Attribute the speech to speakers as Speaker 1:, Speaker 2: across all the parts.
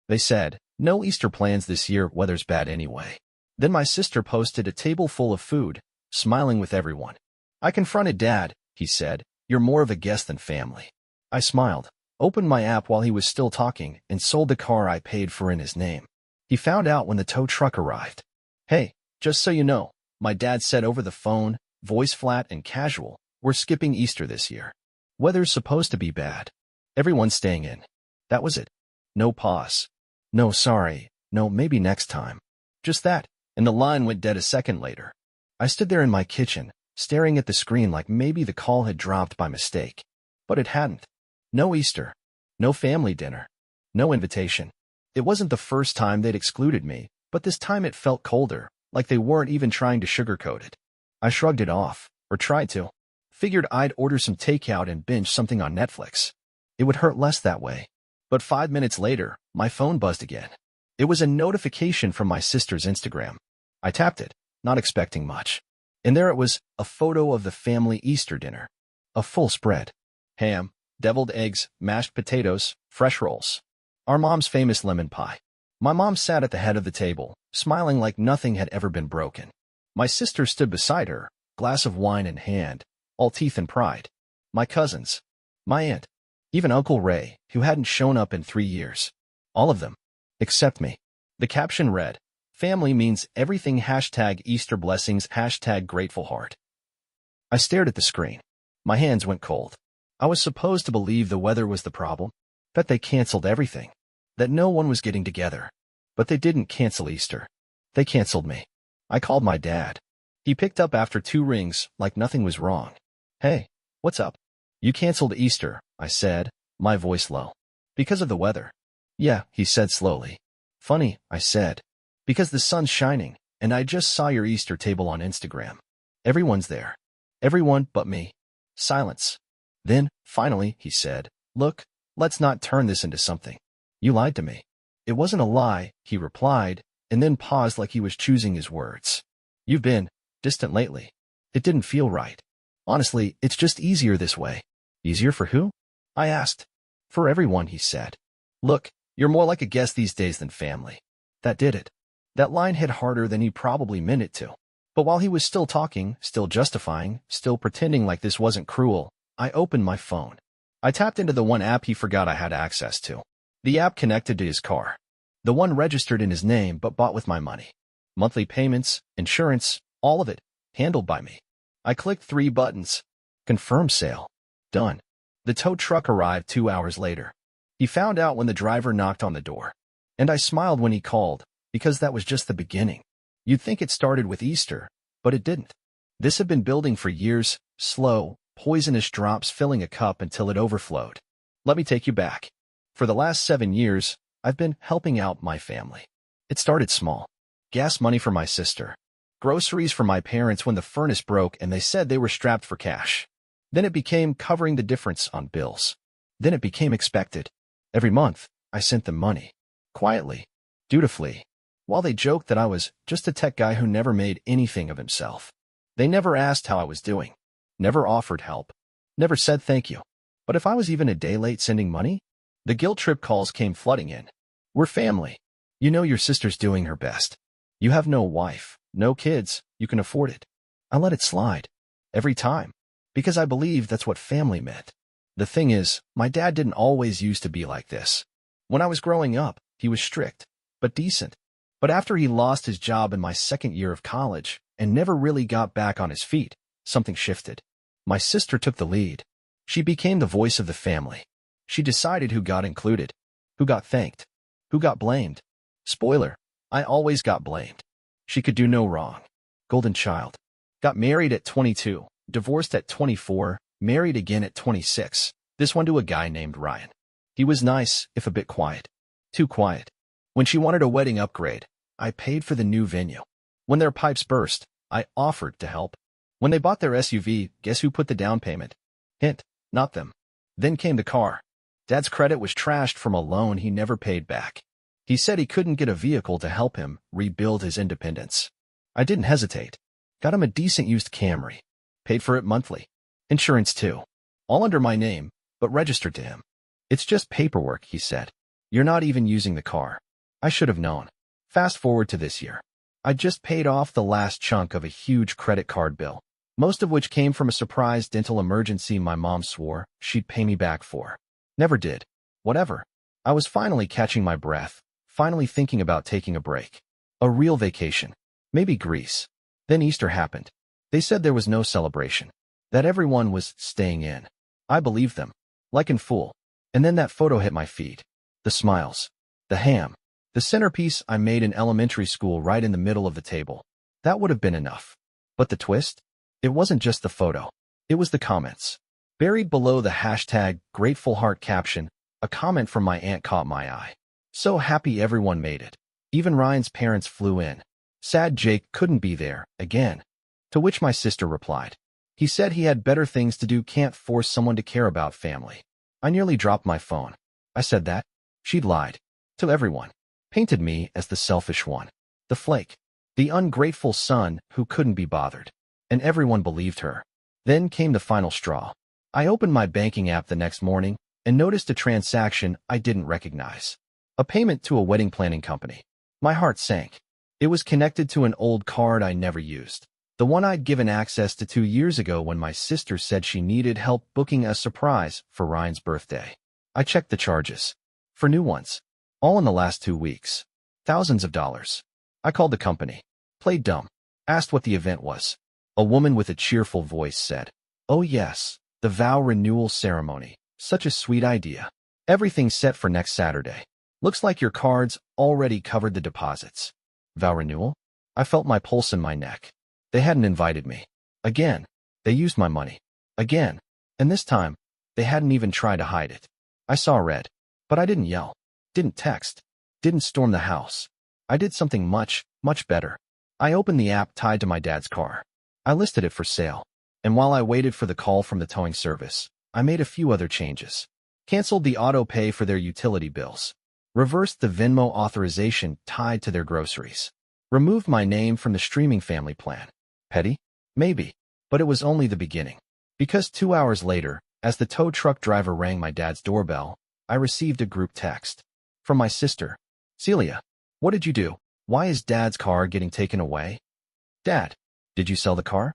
Speaker 1: They said, "No Easter plans this year, weather's bad anyway." Then my sister posted a table full of food, smiling with everyone. I confronted Dad. He said, "You're more of a guest than family." I smiled, opened my app while he was still talking, and sold the car I paid for in his name. He found out when the tow truck arrived. "Hey, just so you know," my dad said over the phone, voice flat and casual, "we're skipping Easter this year. Weather's supposed to be bad. Everyone's staying in." That was it. No pause. No sorry. No maybe next time. Just that, and the line went dead a second later. I stood there in my kitchen, staring at the screen like maybe the call had dropped by mistake. But it hadn't. No Easter. No family dinner. No invitation. It wasn't the first time they'd excluded me, but this time it felt colder, like they weren't even trying to sugarcoat it. I shrugged it off, or tried to. Figured I'd order some takeout and binge something on Netflix. It would hurt less that way. But 5 minutes later, my phone buzzed again. It was a notification from my sister's Instagram. I tapped it, not expecting much. And there it was, a photo of the family Easter dinner. A full spread. Ham, deviled eggs, mashed potatoes, fresh rolls. Our mom's famous lemon pie. My mom sat at the head of the table, smiling like nothing had ever been broken. My sister stood beside her, glass of wine in hand, all teeth and pride. My cousins. My aunt. Even Uncle Ray, who hadn't shown up in 3 years. All of them. Except me. The caption read, "Family means everything #Easter blessings #grateful heart." I stared at the screen. My hands went cold. I was supposed to believe the weather was the problem, that they canceled everything, that no one was getting together. But they didn't cancel Easter. They canceled me. I called my dad. He picked up after 2 rings, like nothing was wrong. "Hey, what's up?" "You canceled Easter," I said, my voice low. "Because of the weather." "Yeah," he said slowly. "Funny," I said. "Because the sun's shining, and I just saw your Easter table on Instagram. Everyone's there. Everyone but me." Silence. Then, finally, he said, "Look, let's not turn this into something. You lied to me." "It wasn't a lie," he replied, and then paused like he was choosing his words. "You've been distant lately. It didn't feel right. Honestly, it's just easier this way." "Easier for who?" I asked. "For everyone," he said. "Look, you're more like a guest these days than family." That did it. That line hit harder than he probably meant it to. But while he was still talking, still justifying, still pretending like this wasn't cruel, I opened my phone. I tapped into the one app he forgot I had access to. The app connected to his car. The one registered in his name but bought with my money. Monthly payments, insurance, all of it, handled by me. I clicked 3 buttons. Confirm sale. Done. The tow truck arrived 2 hours later. He found out when the driver knocked on the door. And I smiled when he called, because that was just the beginning. You'd think it started with Easter, but it didn't. This had been building for years, slow, poisonous drops filling a cup until it overflowed. Let me take you back. For the last 7 years, I've been helping out my family. It started small. Gas money for my sister. Groceries for my parents when the furnace broke and they said they were strapped for cash. Then it became covering the difference on bills. Then it became expected. Every month, I sent them money. Quietly. Dutifully. While they joked that I was just a tech guy who never made anything of himself. They never asked how I was doing. Never offered help. Never said thank you. But if I was even a day late sending money, the guilt trip calls came flooding in. "We're family. You know your sister's doing her best. You have no wife, no kids, you can afford it." I let it slide. Every time. Because I believed that's what family meant. The thing is, my dad didn't always used to be like this. When I was growing up, he was strict, but decent. But after he lost his job in my 2nd year of college and never really got back on his feet, something shifted. My sister took the lead. She became the voice of the family. She decided who got included, who got thanked, who got blamed. Spoiler, I always got blamed. She could do no wrong. Golden child. Got married at 22, divorced at 24, married again at 26, this one to a guy named Ryan. He was nice, if a bit quiet. Too quiet. When she wanted a wedding upgrade, I paid for the new venue. When their pipes burst, I offered to help. When they bought their SUV, guess who put the down payment? Hint, not them. Then came the car. Dad's credit was trashed from a loan he never paid back. He said he couldn't get a vehicle to help him rebuild his independence. I didn't hesitate. Got him a decent used Camry. Paid for it monthly. Insurance too. All under my name, but registered to him. It's just paperwork, he said. You're not even using the car. I should have known. Fast forward to this year. I just paid off the last chunk of a huge credit card bill, most of which came from a surprise dental emergency my mom swore she'd pay me back for. Never did. Whatever. I was finally catching my breath, finally thinking about taking a break. A real vacation. Maybe Greece. Then Easter happened. They said there was no celebration, that everyone was staying in. I believed them, like in full. And then that photo hit my feed. The smiles. The ham. The centerpiece I made in elementary school right in the middle of the table. That would have been enough. But the twist? It wasn't just the photo. It was the comments. Buried below the hashtag Grateful Heart caption, a comment from my aunt caught my eye. So happy everyone made it. Even Ryan's parents flew in. Sad Jake couldn't be there, again. To which my sister replied. He said he had better things to do, can't force someone to care about family. I nearly dropped my phone. I said that. She'd lied. To everyone. Painted me as the selfish one. The flake. The ungrateful son who couldn't be bothered. And everyone believed her. Then came the final straw. I opened my banking app the next morning and noticed a transaction I didn't recognize. A payment to a wedding planning company. My heart sank. It was connected to an old card I never used. The one I'd given access to 2 years ago when my sister said she needed help booking a surprise for Ryan's birthday. I checked the charges. For new ones. All in the last 2 weeks. Thousands of dollars. I called the company. Played dumb. Asked what the event was. A woman with a cheerful voice said, "Oh yes, the vow renewal ceremony. Such a sweet idea. Everything's set for next Saturday. Looks like your cards already covered the deposits." Vow renewal? I felt my pulse in my neck. They hadn't invited me. Again. They used my money. Again. And this time, they hadn't even tried to hide it. I saw red. But I didn't yell. Didn't text. Didn't storm the house. I did something much, much better. I opened the app tied to my dad's car. I listed it for sale. And while I waited for the call from the towing service, I made a few other changes. Canceled the auto pay for their utility bills. Reversed the Venmo authorization tied to their groceries. Removed my name from the streaming family plan. Petty? Maybe. But it was only the beginning. Because 2 hours later, as the tow truck driver rang my dad's doorbell, I received a group text. From my sister. "Celia, what did you do? Why is Dad's car getting taken away?" "Dad, did you sell the car?"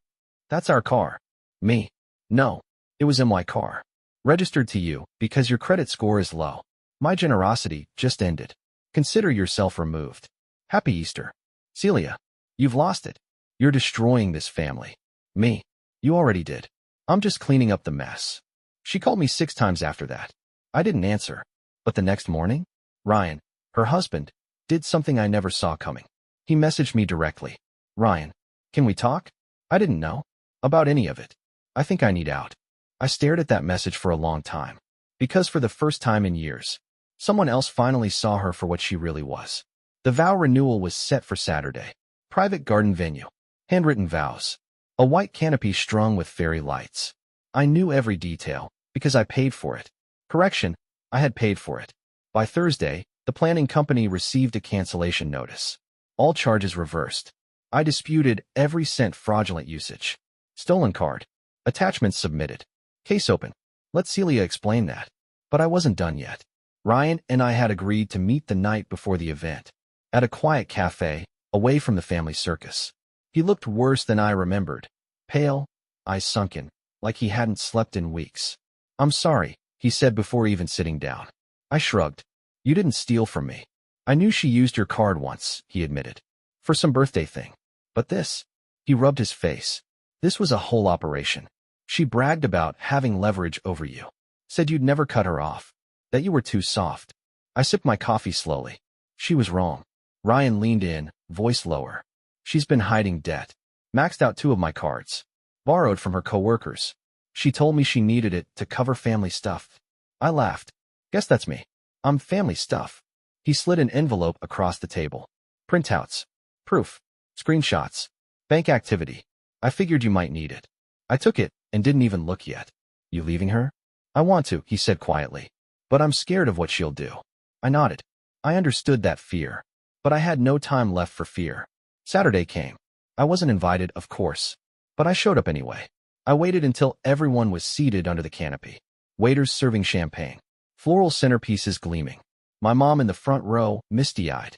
Speaker 1: "That's our car." "Me? No. It was in my car. Registered to you because your credit score is low. My generosity just ended. Consider yourself removed. Happy Easter." "Celia, you've lost it. You're destroying this family." "Me? You already did. I'm just cleaning up the mess." She called me 6 times after that. I didn't answer. But the next morning, Ryan, her husband, did something I never saw coming. He messaged me directly. "Ryan, can we talk?" I didn't know about any of it. "I think I need out." I stared at that message for a long time. Because for the first time in years, someone else finally saw her for what she really was. The vow renewal was set for Saturday. Private garden venue. Handwritten vows. A white canopy strung with fairy lights. I knew every detail, because I paid for it. Correction, I had paid for it. By Thursday, the planning company received a cancellation notice. All charges reversed. I disputed every cent fraudulent usage. Stolen card. Attachments submitted. Case open. Let Celia explain that. But I wasn't done yet. Ryan and I had agreed to meet the night before the event. At a quiet cafe, away from the family circus. He looked worse than I remembered. Pale, eyes sunken, like he hadn't slept in weeks. "I'm sorry," he said before even sitting down. I shrugged. "You didn't steal from me." "I knew she used your card once," he admitted. "For some birthday thing. But this..." He rubbed his face. "This was a whole operation. She bragged about having leverage over you. Said you'd never cut her off. That you were too soft." I sipped my coffee slowly. She was wrong. Ryan leaned in, voice lower. "She's been hiding debt. Maxed out 2 of my cards. Borrowed from her coworkers. She told me she needed it to cover family stuff." I laughed. "Guess that's me. I'm family stuff." He slid an envelope across the table. "Printouts. Proof. Screenshots. Bank activity. I figured you might need it." I took it and didn't even look yet. "You leaving her?" "I want to," he said quietly. "But I'm scared of what she'll do." I nodded. I understood that fear. But I had no time left for fear. Saturday came. I wasn't invited, of course. But I showed up anyway. I waited until everyone was seated under the canopy. Waiters serving champagne. Floral centerpieces gleaming. My mom in the front row, misty-eyed.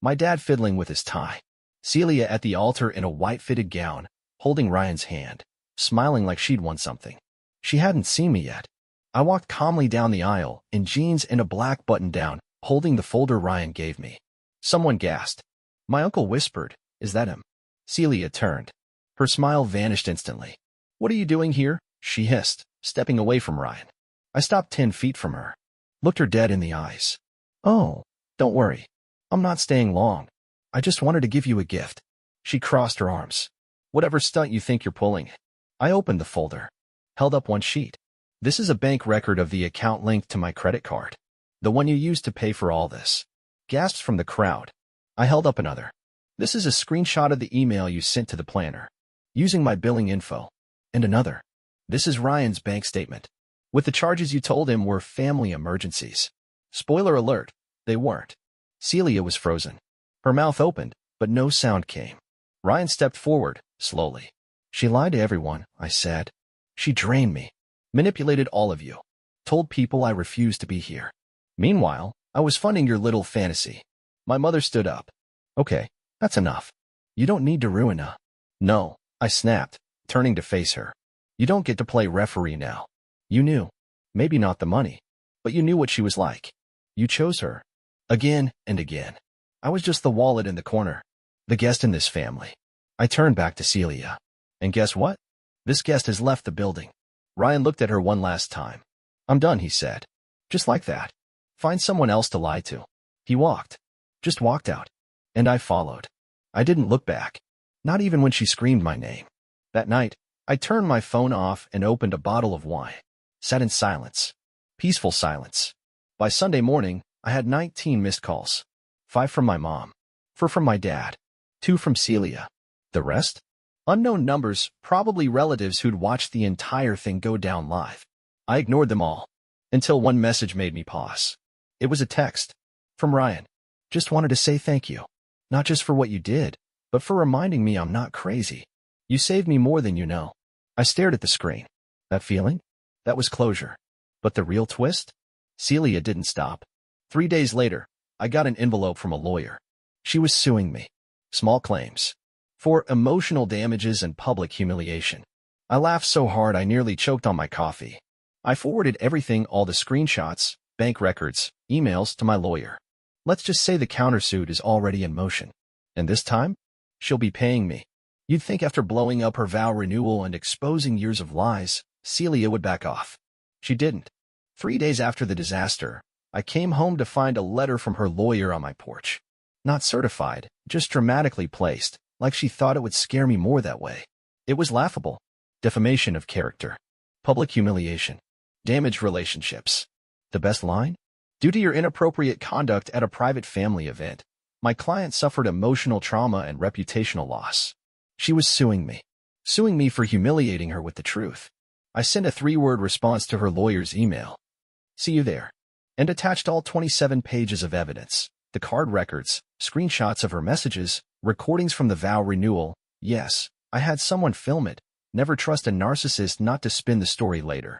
Speaker 1: My dad fiddling with his tie. Celia at the altar in a white fitted gown, holding Ryan's hand, smiling like she'd won something. She hadn't seen me yet. I walked calmly down the aisle, in jeans and a black button-down, holding the folder Ryan gave me. Someone gasped. My uncle whispered, "Is that him?" Celia turned. Her smile vanished instantly. "What are you doing here?" she hissed, stepping away from Ryan. I stopped 10 feet from her, looked her dead in the eyes. "Oh, don't worry. I'm not staying long. I just wanted to give you a gift." She crossed her arms. "Whatever stunt you think you're pulling." I opened the folder, held up one sheet. "This is a bank record of the account linked to my credit card. The one you used to pay for all this." Gasps from the crowd. I held up another. "This is a screenshot of the email you sent to the planner, using my billing info." And another. "This is Ryan's bank statement, with the charges you told him were family emergencies." Spoiler alert, they weren't. Celia was frozen. Her mouth opened, but no sound came. Ryan stepped forward, slowly. "She lied to everyone," I said. "She drained me, manipulated all of you, told people I refused to be here. Meanwhile, I was funding your little fantasy." My mother stood up. "Okay, that's enough. You don't need to ruin a—" "No," I snapped, turning to face her. "You don't get to play referee now. You knew. Maybe not the money, but you knew what she was like. You chose her. Again and again. I was just the wallet in the corner, the guest in this family." I turned back to Celia. "And guess what? This guest has left the building." Ryan looked at her one last time. "I'm done," he said. Just like that. "Find someone else to lie to." He just walked out. And I followed. I didn't look back. Not even when she screamed my name. That night, I turned my phone off and opened a bottle of wine. Sat in silence. Peaceful silence. By Sunday morning, I had 19 missed calls. 5 from my mom. 4 from my dad. 2 from Celia. The rest? Unknown numbers, probably relatives who'd watched the entire thing go down live. I ignored them all. Until one message made me pause. It was a text. From Ryan. "Just wanted to say thank you. Not just for what you did, but for reminding me I'm not crazy. You saved me more than you know." I stared at the screen. That feeling? That was closure. But the real twist? Celia didn't stop. 3 days later, I got an envelope from a lawyer. She was suing me. Small claims. For emotional damages and public humiliation. I laughed so hard I nearly choked on my coffee. I forwarded everything, all the screenshots, bank records, emails, to my lawyer. Let's just say the countersuit is already in motion. And this time, she'll be paying me. You'd think after blowing up her vow renewal and exposing years of lies, Celia would back off. She didn't. 3 days after the disaster, I came home to find a letter from her lawyer on my porch. Not certified, just dramatically placed, like she thought it would scare me more that way. It was laughable. Defamation of character. Public humiliation. Damaged relationships. The best line? "Due to your inappropriate conduct at a private family event, my client suffered emotional trauma and reputational loss." She was suing me. Suing me for humiliating her with the truth. I sent a 3-word response to her lawyer's email. "See you there." And attached all 27 pages of evidence, the card records, screenshots of her messages, recordings from the vow renewal. Yes, I had someone film it. Never trust a narcissist not to spin the story later.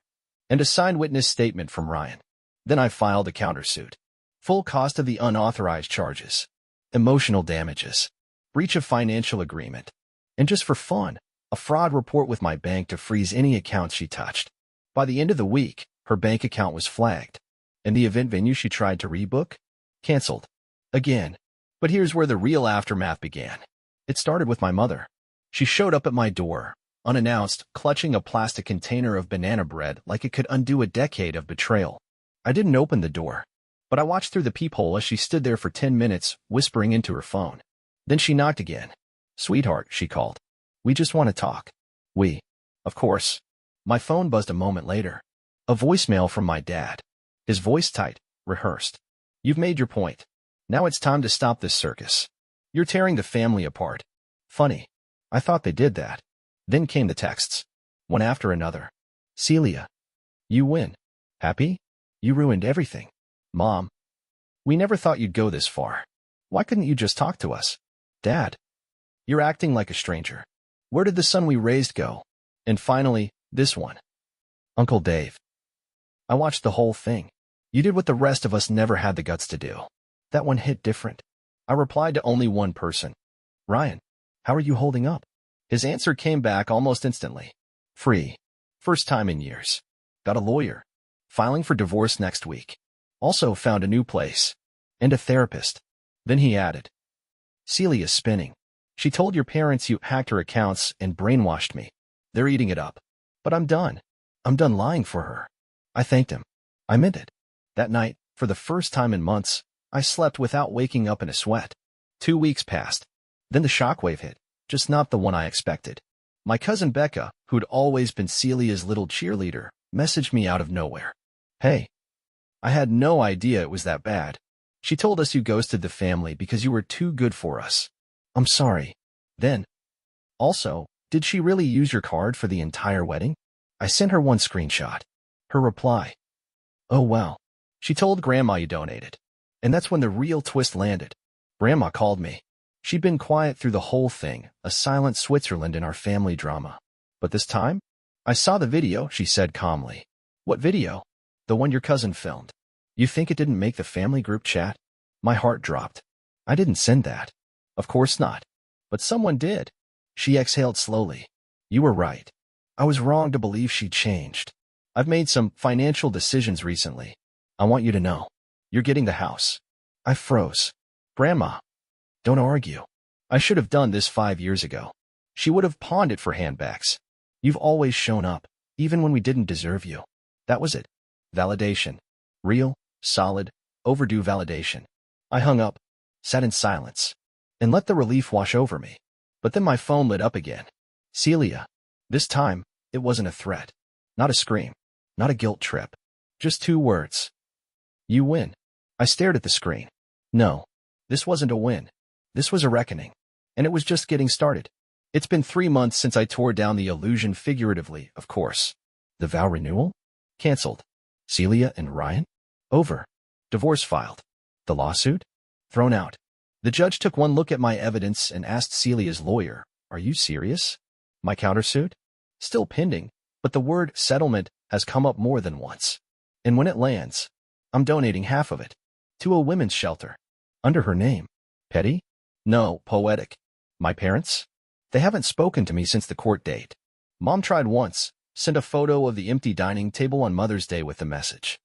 Speaker 1: And a signed witness statement from Ryan. Then I filed a countersuit. Full cost of the unauthorized charges. Emotional damages. Breach of financial agreement. And just for fun, a fraud report with my bank to freeze any accounts she touched. By the end of the week, her bank account was flagged. And the event venue she tried to rebook? Canceled. Again. But here's where the real aftermath began. It started with my mother. She showed up at my door, unannounced, clutching a plastic container of banana bread like it could undo a decade of betrayal. I didn't open the door, but I watched through the peephole as she stood there for 10 minutes, whispering into her phone. Then she knocked again. "Sweetheart," she called. "We just want to talk." Of course. My phone buzzed a moment later. A voicemail from my dad. His voice tight, rehearsed. "You've made your point. Now it's time to stop this circus. You're tearing the family apart." Funny. I thought they did that. Then came the texts. One after another. "Celia. You win. Happy? You ruined everything. Mom. We never thought you'd go this far. Why couldn't you just talk to us? Dad. You're acting like a stranger. Where did the son we raised go?" And finally, this one. "Uncle Dave." I watched the whole thing. You did what the rest of us never had the guts to do. That one hit different. I replied to only one person. Ryan, how are you holding up? His answer came back almost instantly. Free. First time in years. Got a lawyer. Filing for divorce next week. Also found a new place. And a therapist. Then he added. Celia's spinning. She told your parents you hacked her accounts and brainwashed me. They're eating it up. But I'm done. I'm done lying for her. I thanked him. I meant it. That night, for the first time in months, I slept without waking up in a sweat. 2 weeks passed. Then the shockwave hit, just not the one I expected. My cousin Becca, who'd always been Celia's little cheerleader, messaged me out of nowhere. Hey. I had no idea it was that bad. She told us you ghosted the family because you were too good for us. I'm sorry. Then. Also, did she really use your card for the entire wedding? I sent her one screenshot. Her reply. Oh well. She told Grandma you donated. And that's when the real twist landed. Grandma called me. She'd been quiet through the whole thing, a silent Switzerland in our family drama. But this time, I saw the video, she said calmly. What video? The one your cousin filmed. You think it didn't make the family group chat? My heart dropped. I didn't send that. Of course not. But someone did. She exhaled slowly. You were right. I was wrong to believe she'd changed. I've made some financial decisions recently. I want you to know. You're getting the house. I froze. Grandma. Don't argue. I should have done this 5 years ago. She would have pawned it for handbags. You've always shown up, even when we didn't deserve you. That was it. Validation. Real, solid, overdue validation. I hung up, sat in silence, and let the relief wash over me. But then my phone lit up again. Celia. This time, it wasn't a threat. Not a scream. Not a guilt trip. Just 2 words. You win. I stared at the screen. No. This wasn't a win. This was a reckoning. And it was just getting started. It's been 3 months since I tore down the illusion figuratively, of course. The vow renewal? Cancelled. Celia and Ryan? Over. Divorce filed. The lawsuit? Thrown out. The judge took one look at my evidence and asked Celia's lawyer, Are you serious? My countersuit? Still pending, but the word settlement has come up more than once. And when it lands, I'm donating half of it. To a women's shelter. Under her name. Petty? No, poetic. My parents? They haven't spoken to me since the court date. Mom tried once, sent a photo of the empty dining table on Mother's Day with the message.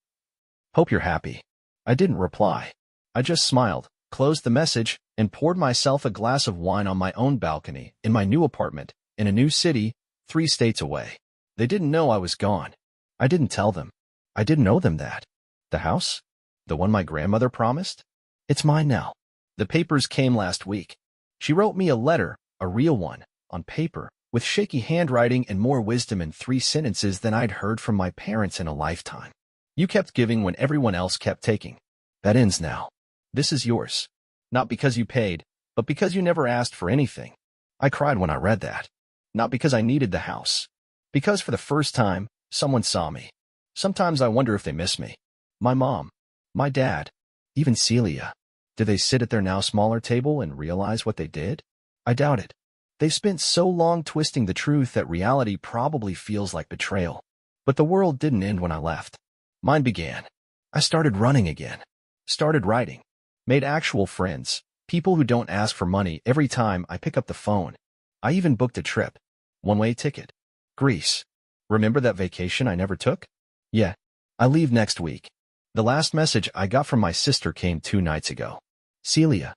Speaker 1: Hope you're happy. I didn't reply. I just smiled, closed the message, and poured myself a glass of wine on my own balcony in my new apartment in a new city, 3 states away. They didn't know I was gone. I didn't tell them. I didn't owe them that. The house? The one my grandmother promised? It's mine now. The papers came last week. She wrote me a letter, a real one, on paper, with shaky handwriting and more wisdom in 3 sentences than I'd heard from my parents in a lifetime. You kept giving when everyone else kept taking. That ends now. This is yours. Not because you paid, but because you never asked for anything. I cried when I read that. Not because I needed the house. Because for the first time, someone saw me. Sometimes I wonder if they miss me. My mom. My dad. Even Celia. Do they sit at their now smaller table and realize what they did? I doubt it. They've spent so long twisting the truth that reality probably feels like betrayal. But the world didn't end when I left. Mine began. I started running again. Started writing. Made actual friends. People who don't ask for money every time I pick up the phone. I even booked a trip. One-way ticket. Greece. Remember that vacation I never took? Yeah. I leave next week. The last message I got from my sister came 2 nights ago. Celia.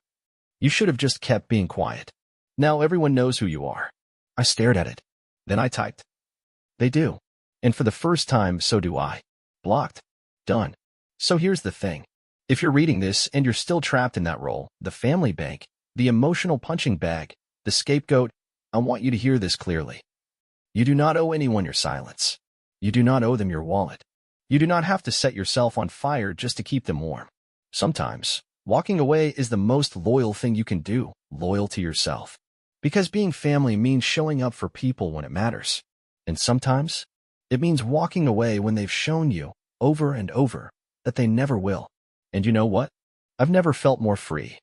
Speaker 1: You should have just kept being quiet. Now everyone knows who you are. I stared at it. Then I typed. They do. And for the first time, so do I. Blocked. Done. So here's the thing. If you're reading this and you're still trapped in that role, the family bank, the emotional punching bag, the scapegoat, I want you to hear this clearly. You do not owe anyone your silence. You do not owe them your wallet. You do not have to set yourself on fire just to keep them warm. Sometimes, walking away is the most loyal thing you can do, loyal to yourself. Because being family means showing up for people when it matters. And sometimes, it means walking away when they've shown you, over and over, that they never will. And you know what? I've never felt more free.